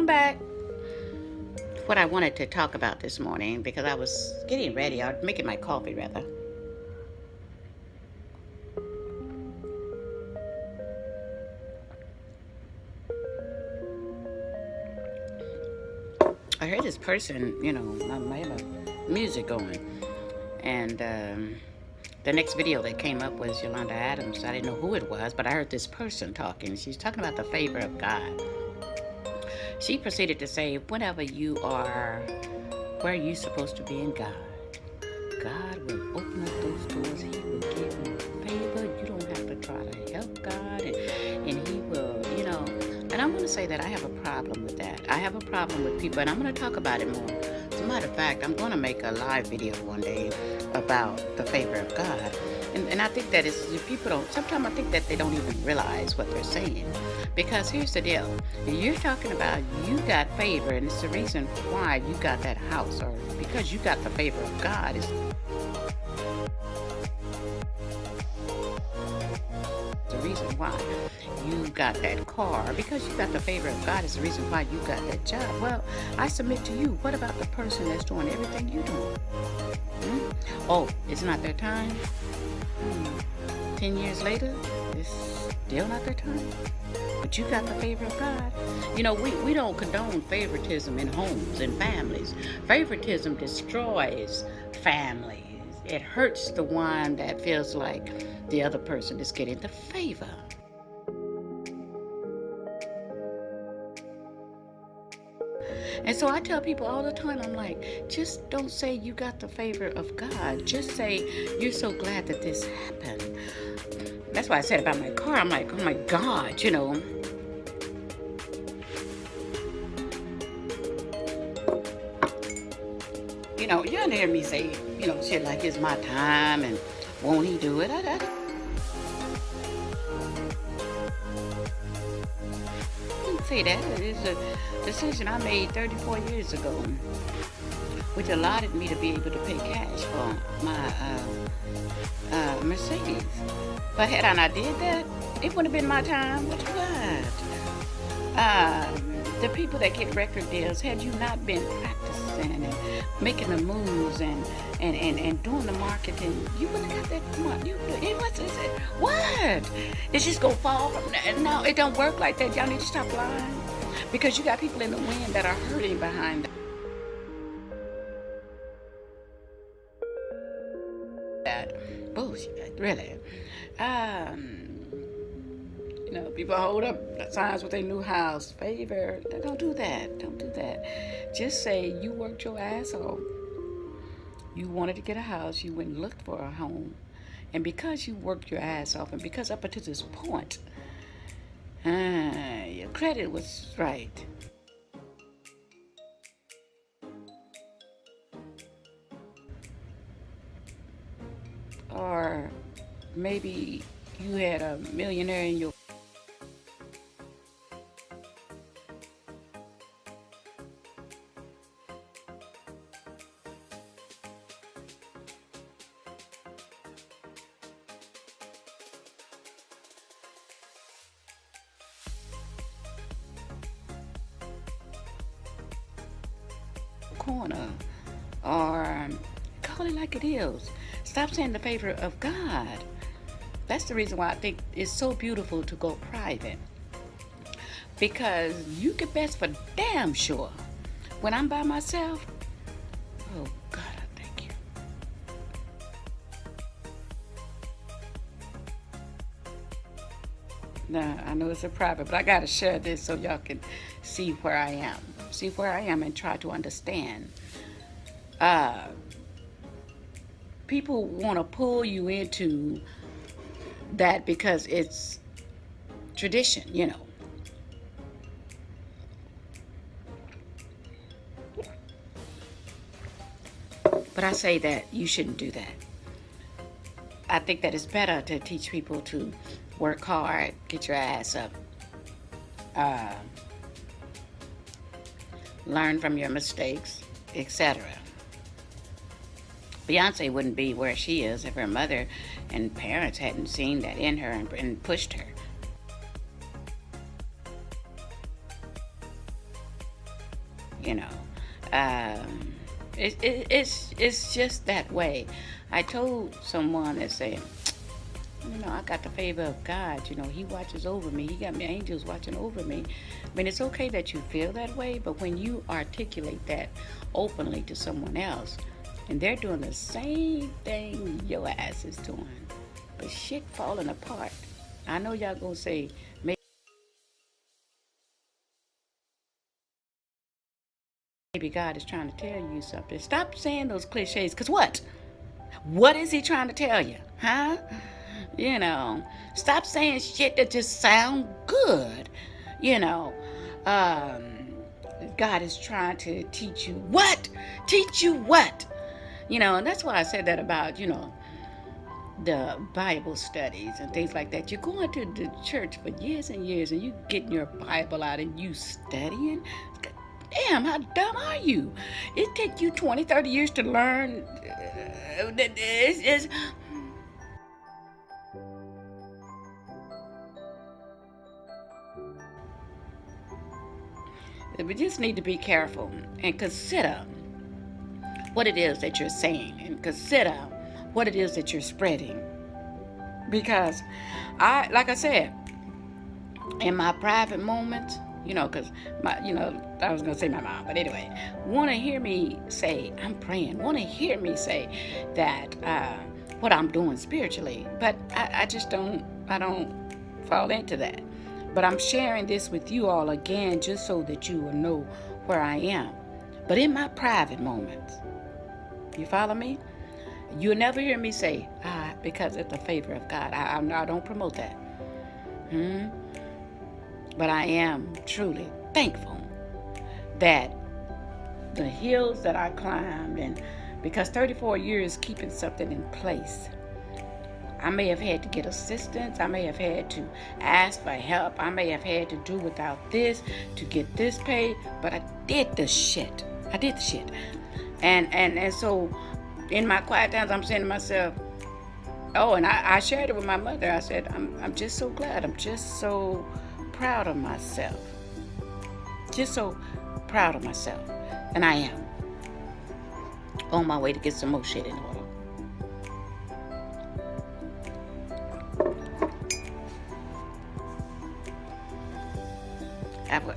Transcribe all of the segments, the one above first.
back. What I wanted to talk about this morning, because I was getting ready, I was making my coffee rather. I heard this person, I have a music going, and the next video that came up was Yolanda Adams. I didn't know who it was, but I heard this person talking. She's talking about the favor of God. She proceeded to say, whenever you are where you're supposed to be in God, God will open up those doors. He will give you favor. You don't have to try to help God, and He will, And I'm going to say that I have a problem with that. I have a problem with people, and I'm going to talk about it more. As a matter of fact, I'm going to make a live video one day about the favor of God. And I think that people don't, sometimes I think that they don't even realize what they're saying. Because here's the deal. You're talking about you got favor, and it's the reason why you got that house, or because you got the favor of God. It's the reason why you got that car, because you got the favor of God is the reason why you got that job. Well, I submit to you, what about the person that's doing everything you do? Oh, it's not their time? 10 years later, it's still not their time? But you got the favor of God. We don't condone favoritism in homes and families. Favoritism destroys families. It hurts the one that feels like the other person is getting the favor. And so I tell people all the time, I'm like, just don't say you got the favor of God. Just say you're so glad that this happened. That's why I said about my car. I'm like, oh my God, You'll hear me say, shit like it's my time and won't He do it? I didn't say that. It's a decision I made 34 years ago, which allowed me to be able to pay cash for my Mercedes. But had I not did that, it wouldn't have been my time. What? The people that get record deals, had you not been practicing and making the moves and doing the marketing, you wouldn't have got that money. What? It's just gonna fall from. No, it don't work like that. Y'all need to stop lying, because you got people in the wind that are hurting behind that bullshit. Really. People hold up signs with their new house. Favor. Don't do that. Don't do that. Just say you worked your ass off. You wanted to get a house. You went and looked for a home. And because you worked your ass off, and because up until this point, your credit was right. Or maybe you had a millionaire in your corner, or call it like it is. Stop saying the favor of God. That's the reason why I think it's so beautiful to go private, because you can best for damn sure when I'm by myself, oh God, I thank you. Now, I know it's a private, but I got to share this so y'all can see where I am. See where I am and try to understand. People want to pull you into that because it's tradition, But I say that you shouldn't do that. I think that it's better to teach people to work hard, get your ass up, learn from your mistakes, etc. Beyonce wouldn't be where she is if her mother and parents hadn't seen that in her and pushed her. you know. Um, it's just that way. I told someone that said, I got the favor of God. He watches over me. He got me angels watching over me. I mean, it's okay that you feel that way, but when you articulate that openly to someone else, and they're doing the same thing your ass is doing, but shit falling apart. I know y'all gonna say, maybe God is trying to tell you something. Stop saying those cliches, because what? What is he trying to tell you? Huh? Stop saying shit that just sound good. You know, um, God is trying to teach you what? Teach you what? And that's why I said that about, the Bible studies and things like that. You're going to the church for years and years and you getting your Bible out and you studying. Damn, how dumb are you? It take you 20, 30 years to learn. We just need to be careful and consider what it is that you're saying and consider what it is that you're spreading. Because like I said, in my private moments, because I was gonna say my mom, but anyway, want to hear me say I'm praying, want to hear me say that what I'm doing spiritually, but I just don't fall into that. But I'm sharing this with you all again just so that you will know where I am. But in my private moments, you follow me? You'll never hear me say, because it's the favor of God. I don't promote that. But I am truly thankful that the hills that I climbed, and because 34 years keeping something in place, I may have had to get assistance. I may have had to ask for help. I may have had to do without this to get this paid, but I did the shit. And so in my quiet times, I'm saying to myself, and I shared it with my mother. I said, I'm just so glad. I'm just so proud of myself. Just so proud of myself. And I am on my way to get some more shit in order.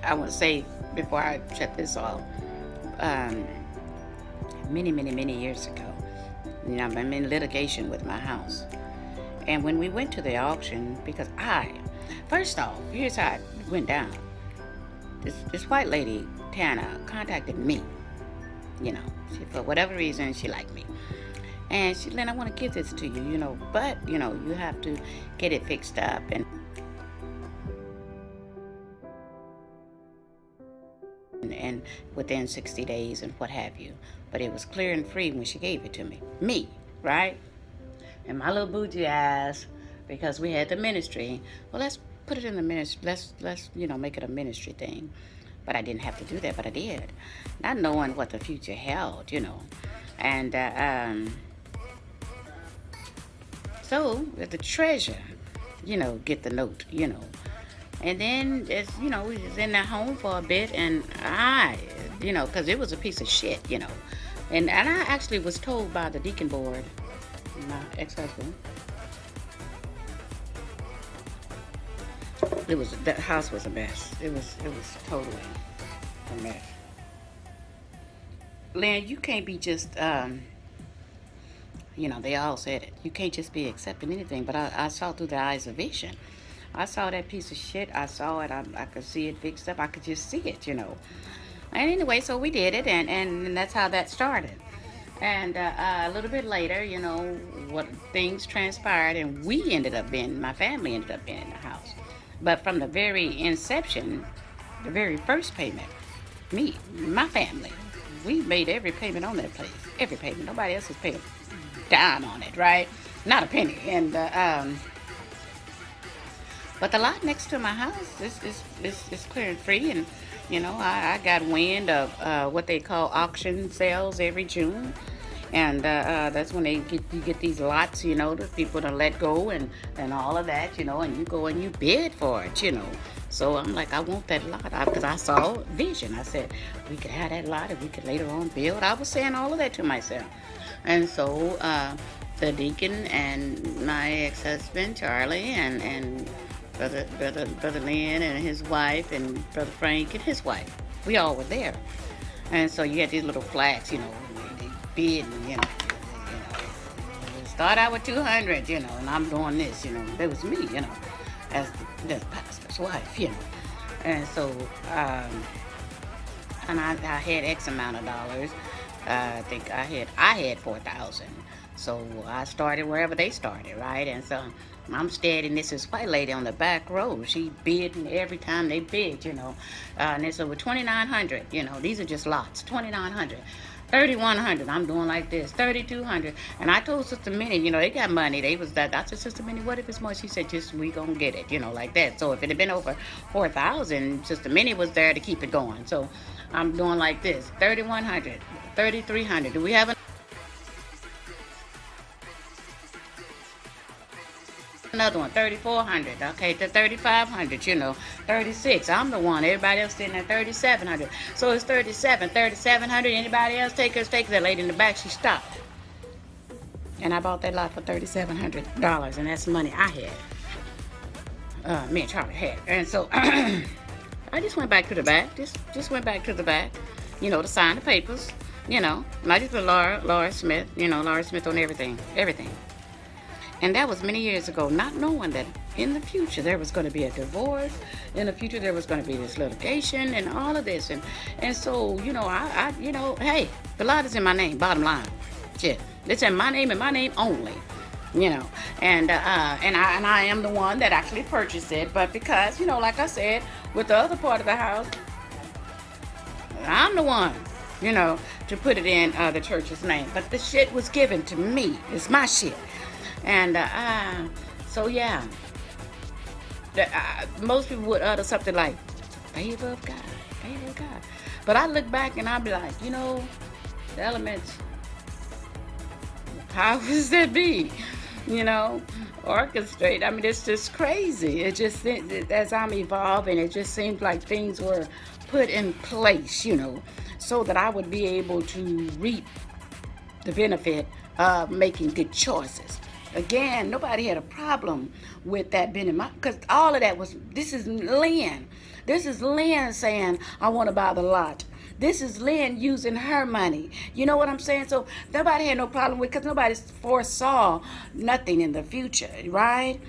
I want to say before I shut this off, many, many, many years ago, I'm in litigation with my house. And when we went to the auction, because first off, here's how it went down. This white lady, Tana, contacted me. For whatever reason, she liked me. And she said, Lynn, I want to give this to you, but, you have to get it fixed up. And within 60 days and what have you. But it was clear and free when she gave it to me. Me, right? And my little bougie ass, because we had the ministry, well, let's put it in the ministry. Let's make it a ministry thing. But I didn't have to do that, but I did. Not knowing what the future held, And so the treasure, get the note, And then we was in that home for a bit, and because it was a piece of shit, And I actually was told by the deacon board, my ex-husband, the house was a mess. It was totally a mess. Lynn, you can't be just they all said it. You can't just be accepting anything. But I saw through the eyes of vision. I saw that piece of shit. I saw it. I could see it fixed up. I could just see it, And anyway, so we did it, and that's how that started. And a little bit later, what things transpired, and my family ended up being in the house. But from the very inception, the very first payment, my family, we made every payment on that place. Every payment. Nobody else was paying a dime on it, right? Not a penny. And but the lot next to my house is clear and free, and I got wind of what they call auction sales every June, And that's when you get these lots, the people to let go and all of that, and you go and you bid for it. So I'm like, I want that lot because I saw vision. I said, we could have that lot and we could later on build. I was saying all of that to myself. And so the deacon and my ex-husband, Charlie, and Brother Lynn and his wife, and Brother Frank and his wife, we all were there. And so you had these little flags, they bid, start out with 200, and I'm doing this, that was me, as the pastor's wife, And so, and I had X amount of dollars. I think I had 4,000. So I started wherever they started, right? And so I'm steadying this white lady on the back row. She bidding every time they bid, and it's over 2,900. These are just lots, 2,900. 3,100, I'm doing like this, 3,200. And I told Sister Minnie, they got money. They was that. I said, Sister Minnie, what if it's more? She said, just we gonna get it, like that. So if it had been over 4,000, Sister Minnie was there to keep it going. So I'm doing like this, 3,100, 3,300. Do we have another one? 3,400. Okay, to 3,500, 36. I'm the one. Everybody else sitting at 3,700. So it's 3,700. Anybody else take us? Take that lady in the back. She stopped. And I bought that lot for $3,700. And that's money I had. Me and Charlie had. And so I just went back to the back. Just went back to the back, to sign the papers. And I just put Laura Smith, Laura Smith on everything. And that was many years ago, not knowing that in the future there was going to be a divorce. In the future there was going to be this litigation and all of this. And so, I hey, the lot is in my name, bottom line. Shit. It's in my name and my name only. And I am the one that actually purchased it. But because, like I said, with the other part of the house, I'm the one, to put it in the church's name. But the shit was given to me. It's my shit. And so yeah, most people would utter something like favor of God. But I look back and I'll be like, the elements, the powers that be, orchestrate. I mean, it's just crazy. It just, as I'm evolving, it just seems like things were put in place, so that I would be able to reap the benefit of making good choices. Again, nobody had a problem with that being in my, because all of that was, this is Lynn. This is Lynn saying, I want to buy the lot. This is Lynn using her money. You know what I'm saying? So nobody had no problem with, because nobody foresaw nothing in the future, right?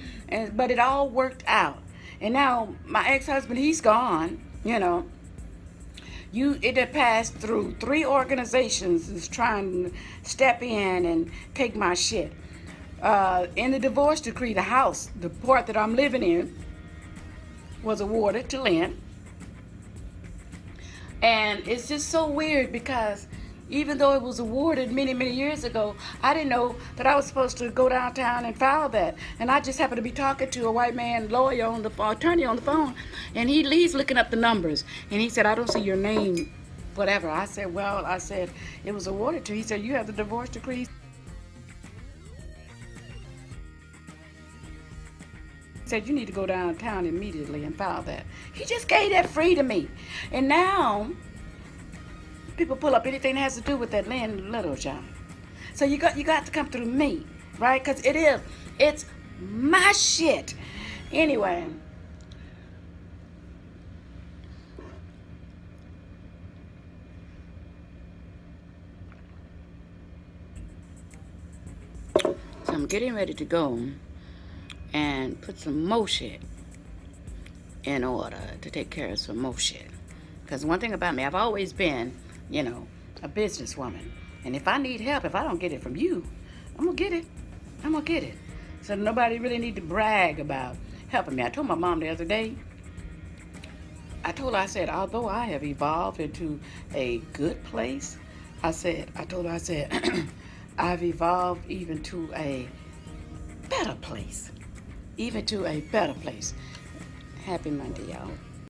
But it all worked out. And now my ex-husband, he's gone, it had passed through 3 organizations is trying to step in and take my shit. In the divorce decree, the house, the part that I'm living in, was awarded to Lynn. And it's just so weird because even though it was awarded many, many years ago, I didn't know that I was supposed to go downtown and file that. And I just happened to be talking to a white man lawyer on the phone, attorney on the phone, and he's looking up the numbers. And he said, I don't see your name, whatever. I said, it was awarded to. He said, you have the divorce decree. Said you need to go downtown immediately and file that. He just gave that free to me. And now people pull up anything that has to do with that Lynn Littlejohn. So you got to come through me, right? Because it's my shit. Anyway, so I'm getting ready to go and put some more shit in order to take care of some more shit. Because one thing about me, I've always been, a businesswoman. And if I need help, if I don't get it from you, I'm going to get it. So nobody really need to brag about helping me. I told my mom the other day, I said, although I have evolved into a good place, I told her, I've evolved even to a better place. Happy Monday, y'all.